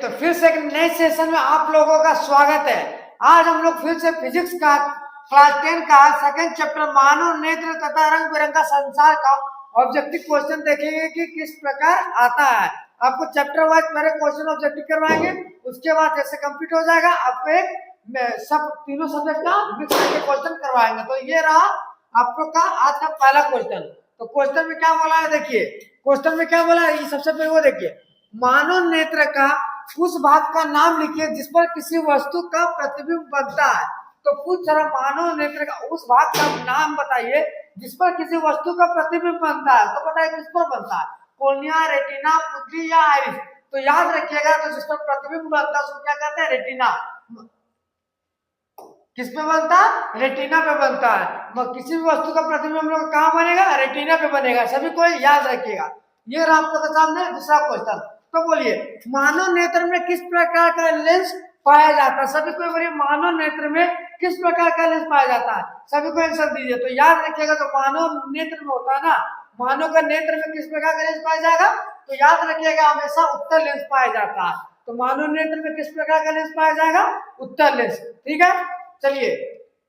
तो फिर से एक नए सेशन में आप लोगों का स्वागत है। आज हम लोग फिर से फिजिक्स का क्लास 10 का सेकंड चैप्टर मानव नेत्र तथा रंग बिरंगा संसार का ऑब्जेक्टिव क्वेश्चन देखेंगे कि किस प्रकार आता है। आपको चैप्टर वाइज पहले क्वेश्चन ऑब्जेक्टिव करवाएंगे, उसके बाद जैसे कंप्लीट हो जाएगा आपको एक सब तीनों सब्जेक्ट का मिक्स करके क्वेश्चन करवाएंगे। तो ये रहा आप लोग का आज का पहला क्वेश्चन। तो क्वेश्चन में क्या बोला है, देखिए क्वेश्चन में क्या बोला है, ये सबसे पहले वो देखिए, मानव नेत्र का उस भाग का नाम लिखिए जिस पर किसी वस्तु का प्रतिबिंब बनता है। तो पूछ रहा मानव नेत्र का उस भाग का नाम बताइए जिस पर किसी वस्तु का प्रतिबिंब बनता है। तो बताइए किस पर बनता है, कॉर्निया, रेटिना, पुतली या आइरिस। तो याद रखिएगा, तो जिस पर प्रतिबिंब बनता है उसको क्या कहते हैं, रेटिना। किस पे बनता है, रेटिना पे बनता है। किसी भी वस्तु का प्रतिबिंब हम लोग कहाँ बनेगा, रेटिना पे बनेगा। सभी को याद रखिएगा। ये रहा आपके सामने दूसरा क्वेश्चन। तो बोलिए मानव नेत्र में किस प्रकार का लेंस पाया जाता है। सभी को बोलिए मानव नेत्र में किस प्रकार का लेंस पाया जाता है, सभी को आंसर दीजिए। तो याद रखिएगा, तो मानव नेत्र में होता है ना, मानव का नेत्र में किस प्रकार का लेंस पाया जाएगा, तो याद रखिएगा हमेशा उत्तल लेंस पाया जाता है। तो मानव नेत्र में किस प्रकार का लेंस पाया जाएगा, उत्तल लेंस। ठीक है, चलिए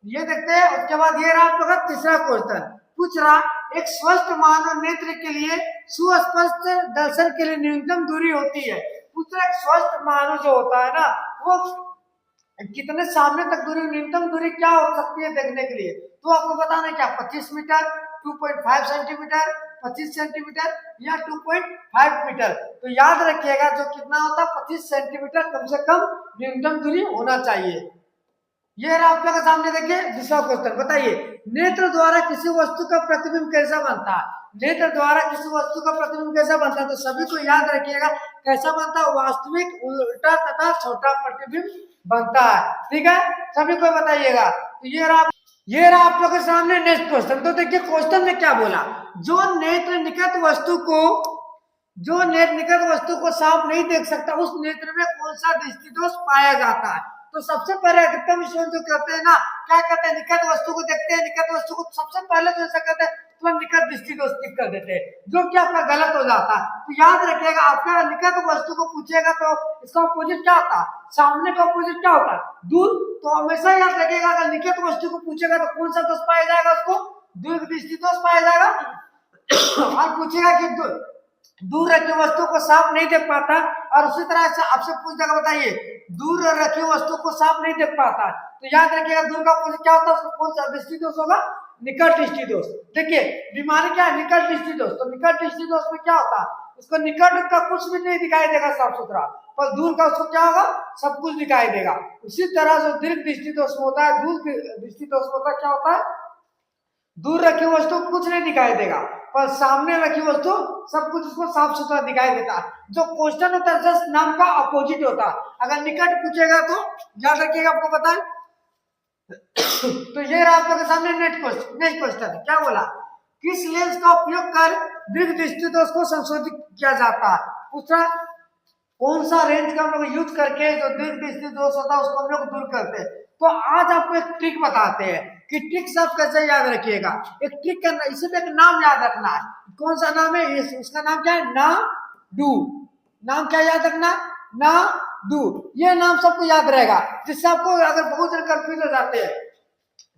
ये देखते हैं। उसके बाद ये रहा आप लोग का तीसरा क्वेश्चन। पूछ रहा एक स्वस्थ मानव नेत्र के लिए सुस्पष्ट दर्शन के लिए न्यूनतम दूरी होती है। पूछ रहा एक स्वस्थ मानव जो होता है ना, वो कितने सामने तक दूरी, न्यूनतम दूरी क्या हो सकती है देखने के लिए। तो आपको बताना क्या, 25 मीटर, 2.5 सेंटीमीटर, 25 सेंटीमीटर या 2.5 मीटर। तो याद रखिएगा जो कितना होता है, 25 सेंटीमीटर कम से कम न्यूनतम दूरी होना चाहिए। ये रहा आप लोग के सामने, देखिए दूसरा क्वेश्चन। बताइए नेत्र द्वारा किसी वस्तु का प्रतिबिंब कैसा बनता है। नेत्र द्वारा किसी वस्तु का प्रतिबिंब कैसा बनता है, तो सभी को याद रखिएगा कैसा बनता है, वास्तविक, उल्टा तथा छोटा प्रतिबिंब बनता है। ठीक है, सभी को बताइएगा। तो ये रहा आप लोग के सामने नेक्स्ट क्वेश्चन। तो देखिए क्वेश्चन में क्या बोला, जो नेत्र निकट वस्तु को साफ नहीं देख सकता उस नेत्र में कौन सा दृष्टि दोष पाया जाता है। तो सबसे पहले अधिकतम विश्लेषण जो करते हैं ना, क्या कहते हैं, निकट वस्तु को देखते हैं, निकट वस्तु को सबसे पहले तो ऐसा करते हैं तो निकट दृष्टि दोष टिक कर देते हैं, जो कि आपका गलत हो जाता है। तो याद रखिएगा, आपका निकट वस्तु को पूछेगा तो इसका अपोजिट क्या होता है, सामने का अपोजिट क्या होता है, दूर। तो हमेशा याद रखिएगा अगर निकट वस्तु को पूछेगा तो कौन सा दोष पाया जाएगा, उसको दूर दृष्टि दोष पाया जाएगा। और पूछेगा कि दूर रखी वस्तु को साफ नहीं देख पाता, और उसी तरह से आपसे पूछ देगा बताइए दूर रखी वस्तु को साफ नहीं देख पाता, तो याद रखिएगा दूर का क्या होता है, उसको कौन सा दृष्टि दोष होगा, निकट दृष्टि दोष। देखिए बीमारी क्या है, निकट दृष्टि दोष। तो निकट दृष्टि दोष में क्या होता है, उसको निकट का कुछ भी नहीं दिखाई देगा साफ सुथरा, पर दूर का उसको क्या होगा, सब कुछ दिखाई देगा। उसी तरह जो दीर्घ दृष्टि दोष होता है, दूर दृष्टि दोष होता है, क्या होता है, दूर रखी वस्तु कुछ नहीं दिखाई देगा, पर सामने रखी वस्तु सब कुछ उसको साफ सुथरा दिखाई देता है। जो क्वेश्चन होता है जस्ट नाम का अपोजिट होता है। अगर निकट पूछेगा तो याद रखिएगा, आपको पता है। तो ये रहा आप लोगों के सामने नेक्स्ट क्वेश्चन। क्या बोला, किस लेंस का उपयोग कर दीर्घ दृष्टि दोष को संशोधित किया जाता है। पूछा कौन सा रेंज का हम लोग यूज करके जो दीर्घ दृष्टि दोष होता है उसको हम लोग दूर करते हैं। तो आज आपको एक ट्रिक बताते हैं कि ट्रिक सब कैसे याद रखिएगा। एक ट्रिक करना, इसी में एक नाम याद रखना है। कौन सा नाम है, उसका नाम क्या है, ना डू। नाम क्या याद रखना, ना डू। ये नाम सबको याद रहेगा, जिससे आपको अगर बहुत जन कंफ्यूज हो जाते हैं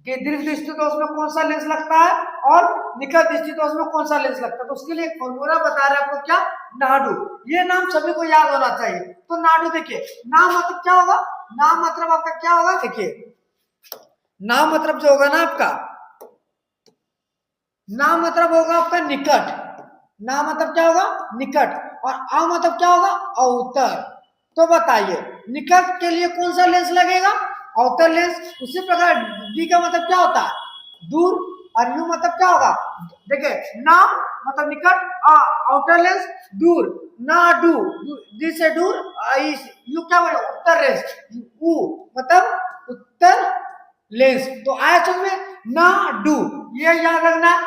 कि दीर्घ दृष्टि दोष में कौन सा लेंस लगता है और निकट दृष्टि दोष में कौन सा लेंस लगता है, तो उसके लिए एक फॉर्मूला बता रहे हैं आपको, क्या, नाडू। ये नाम सभी को याद होना चाहिए। तो नाडू देखिए, नाम मतलब क्या होगा, नाम मतलब आपका क्या होगा, देखिए नाम मतलब जो होगा ना आपका, नाम मतलब होगा आपका निकट। नाम मतलब क्या होगा, निकट। और आ मतलब क्या होगा, अवतर। तो बताइए निकट के लिए कौन सा लेंस लगेगा, अवतर लेंस। उसी प्रकार डी का मतलब क्या होता है, दूर। और यू मतलब क्या होगा, देखिए नाम मतलब निकट, आउटर लेंस दूर, ना डू, डी से दूर, यू क्या बोले, उत्तर लेंस, ऊ मतलब उत्तर लेंस। तो आया समझ में, ना डू। ये याद रखना,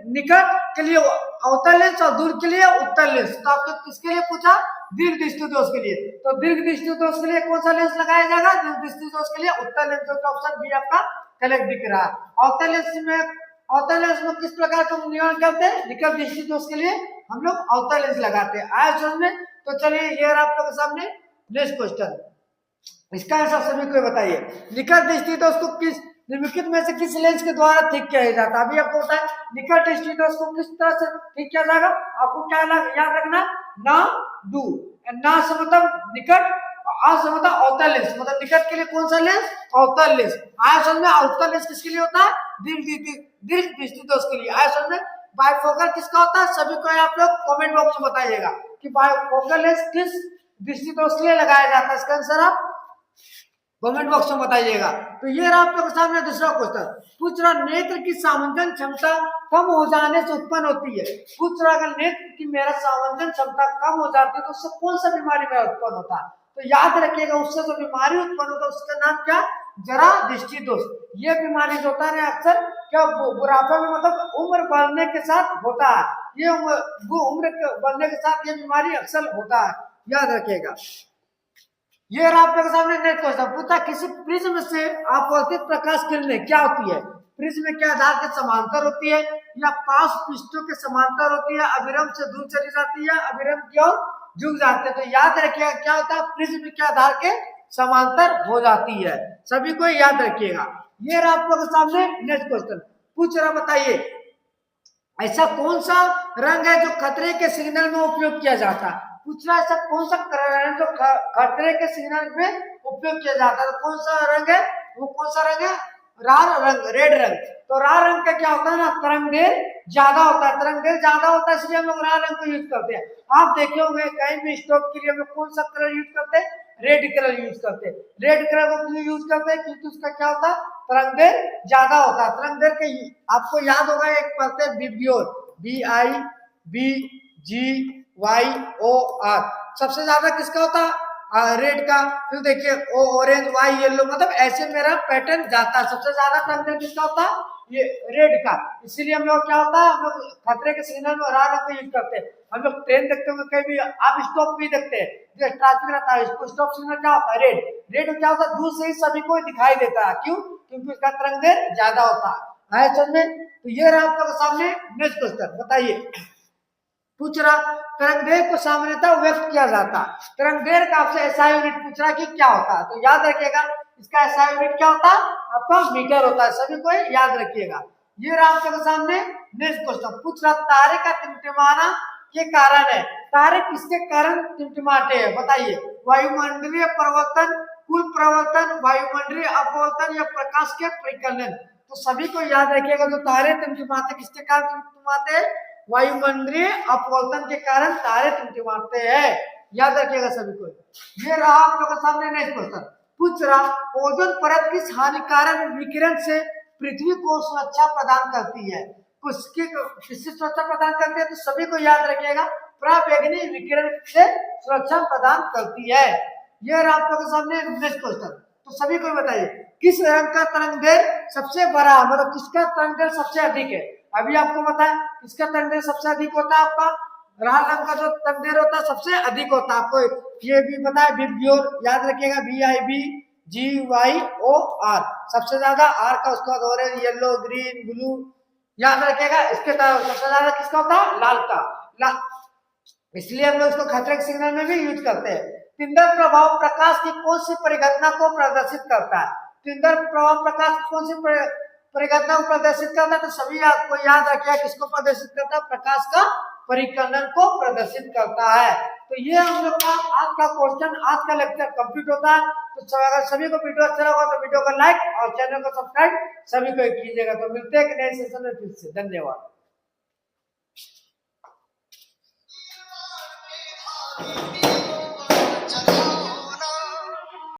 निकट के लिए अवतर लेंस और दूर के लिए उत्तर लेंस। तो आपको किसके लिए पूछा, दीर्घ दृष्टि दोष के लिए। तो दीर्घ दृष्टि दोष के लिए कौन सा लेंस लगाया जाएगा, दीर्घ दृष्टि दोष के लिए उत्तर लेंस। तो ऑप्शन बी आपका करेक्ट दिख रहा है। अवतर लेंस में किस प्रकार का निर्माण करते हैं, निकट दृष्टि दोष के लिए हम लोग अवतर लेंस लगाते हैं। आया समझ में। तो चलिए ये आप लोग के सामने नेक्स्ट क्वेश्चन, इसका आंसर सभी को बताइए। निकट दृष्टि दोष को किस निम्नलिखित में से किस लेंस के द्वारा ठीक किया जाता है? अभी आपको बताया निकट दृष्टि दोष को किस तरह से ठीक किया जाएगा, आपको क्या याद रखना, ना डू, ना से मतलब निकट, आ से मतलब अवतल लेंस, मतलब निकट के लिए कौन सा लेंस, अवतल लेंस। आया में अवतल लेंस किसके लिए होता है, दीर्घ दृष्टि दोष के लिए। आया में बाइफोकल किसका होता है, सभी को आप लोग कमेंट बॉक्स में बताइएगा कि बाइफोकल लेंस किस दृष्टि दोष के लिए लगाया जाता है, इसका आंसर आप कमेंट बॉक्स में बताइएगा। तो ये रहा आप लोगों के सामने दूसरा क्वेश्चन, पूछ रहा नेत्र की सामंजन क्षमता कम हो जाने से उत्पन्न होती है। पूछ रहा अगर नेत्र की मेरा सामंजन क्षमता कम हो जाती है तो उससे कौन सा बीमारी मेरा उत्पन्न होता है? तो याद रखिएगा उससे जो बीमारी उत्पन्न होता है उसका नाम क्या, जरा दृष्टि दोष। ये बीमारी जो होता है अक्सर क्या बुढ़ापे में मतलब उम्र बढ़ने के साथ होता है, ये उम्र बढ़ने के साथ ये बीमारी अक्सर होता है, याद रखिएगा। ये आपके सामने नेक्स्ट क्वेश्चन पूछा, किसी प्रिज्म से आपतित प्रकाश किरणें क्या होती है? प्रिज्म के आधार के समांतर होती है या पास पृष्ठों के समांतर होती है, अभिरम से दूर चली जाती है, अभिरम की ओर झुक जाते हैं? तो याद रखिएगा क्या होता है, प्रिज्म के आधार के समांतर हो जाती है, सभी को याद रखिएगा। ये आप लोगों के सामने नेक्स्ट क्वेश्चन पूछ रहा, बताइए ऐसा कौन सा रंग है जो खतरे के सिग्नल में उपयोग किया जाता है? पूछ रहा है ऐसा कौन सा रंग जो खतरे के सिग्नल में उपयोग किया जाता है? तो कौन सा रंग है, वो कौन सा रंग है, लाल रंग, रेड रंग। तो लाल रंग का क्या होता है ना, तरंग देर ज्यादा होता है, तरंग देर ज्यादा होता है इसलिए हम लोग लाल रंग को यूज करते हैं। आप देखे होंगे कहीं भी स्टॉप के लिए हम लोग कौन सा कलर यूज करते हैं, रेड कलर यूज करते हैं। रेड कलर को क्यों यूज करते हैं, क्योंकि उसका क्या होता है, तरंग देर ज्यादा होता है। तरंग देर के आपको याद होगा एक पढ़ते हैं विब्ग्योर, BIBGYOR, सबसे ज्यादा किसका होता है, रेड का। फिर देखिए ऑरेंज, वाई, येलो, मतलब ऐसे मेरा पैटर्न जाता है। सबसे ज्यादा तरंग किसका होता है, ये रेड का। इसीलिए हम लोग क्या होता है, हम लोग खतरे के सिग्नल में लाल रंग को यूज करते हैं। हम लोग ट्रेन देखते होंगे, कहीं भी आप स्टॉप भी देखते हैं, जो ट्रैफिक रहता है इसको स्टॉप सिग्नल क्या होता है, रेड। रेड क्या होता है, दूर से ही सभी को दिखाई देता है, क्यों, क्योंकि उसका तरंग देर ज्यादा होता है समझ में। तो ये रहा आप लोगों के सामने नेक्स्ट क्वेश्चन, बताइए पूछ रहा तरंग दैर्घ्य को सामान्यतः व्यक्त किया जाता है। तरंग दैर्घ्य का आपसे ऐसा यूनिट पूछ रहा कि क्या होता है, तो याद रखिएगा इसका ऐसा यूनिट क्या होता है, आपका मीटर होता है, सभी को याद रखिएगा। ये रहा आपके सामने नेक्स्ट क्वेश्चन, पूछ रहा तारे का टिमटिमाना के कारण है। तारे किसके कारण टिमटिमाते हैं, बताइए। वायुमंडलीय परिवर्तन, कुल परिवर्तन, वायुमंडलीय अपवर्तन या प्रकाश के परिकलन। तो सभी को याद रखिएगा जो तारे टिमटिमाते किसके कारण टिमटिमाते हैं, वायुमंडलीय अपवर्तन के कारण तारे टिमटिमाते हैं, याद रखिएगा सभी को। ये रहा आप लोगों के सामने नेक्स्ट क्वेश्चन, पूछ रहा ओजोन परत किस हानिकारक विकिरण से पृथ्वी को सुरक्षा प्रदान करती है? किससे सुरक्षा प्रदान करती है, तो सभी को याद रखिएगा पराबैंगनी विकिरण से सुरक्षा प्रदान करती है। ये रहा आप लोगों के सामने नेक्स्ट क्वेश्चन, तो सभी को बताइए किस रंग का तरंग दैर्घ्य सबसे बड़ा, मतलब किसका तरंग दैर्घ्य सबसे अधिक है? अभी आपको बताया इसका तरंग दैर्घ्य सबसे अधिक होता है, आपका लाल रंग का जो तरंग दैर्घ्य होता है सबसे अधिक होता है। आपको ये भी बताया विब्ग्योर, याद रखिएगा BIBGYOR, सबसे ज्यादा आर का, उसका ऑरेंज, येलो, ग्रीन, ब्लू, याद रखिएगा। इसके सबसे ज्यादा किसका होता है, लाल का, इसलिए हम लोग इसको खतरे के सिग्नल में भी यूज करते हैं। तिंदर प्रभाव प्रकाश की कौन सी परिघटना को प्रदर्शित करता है? तिंदर प्रभाव प्रकाश की कौन सी परिघटना को प्रदर्शित करता है? तो सभी आपको याद रखिए किसको प्रदर्शित करता है, प्रकाश का परिकलन को प्रदर्शित करता है। तो ये हम लोग का आज का क्वेश्चन, आज का लेक्चर कंप्लीट होता है। तो अगर सभी को वीडियो अच्छा लगा तो वीडियो को लाइक और चैनल को सब्सक्राइब सभी को कीजिएगा। तो मिलते हैं नए सेशन में फिर से, धन्यवाद।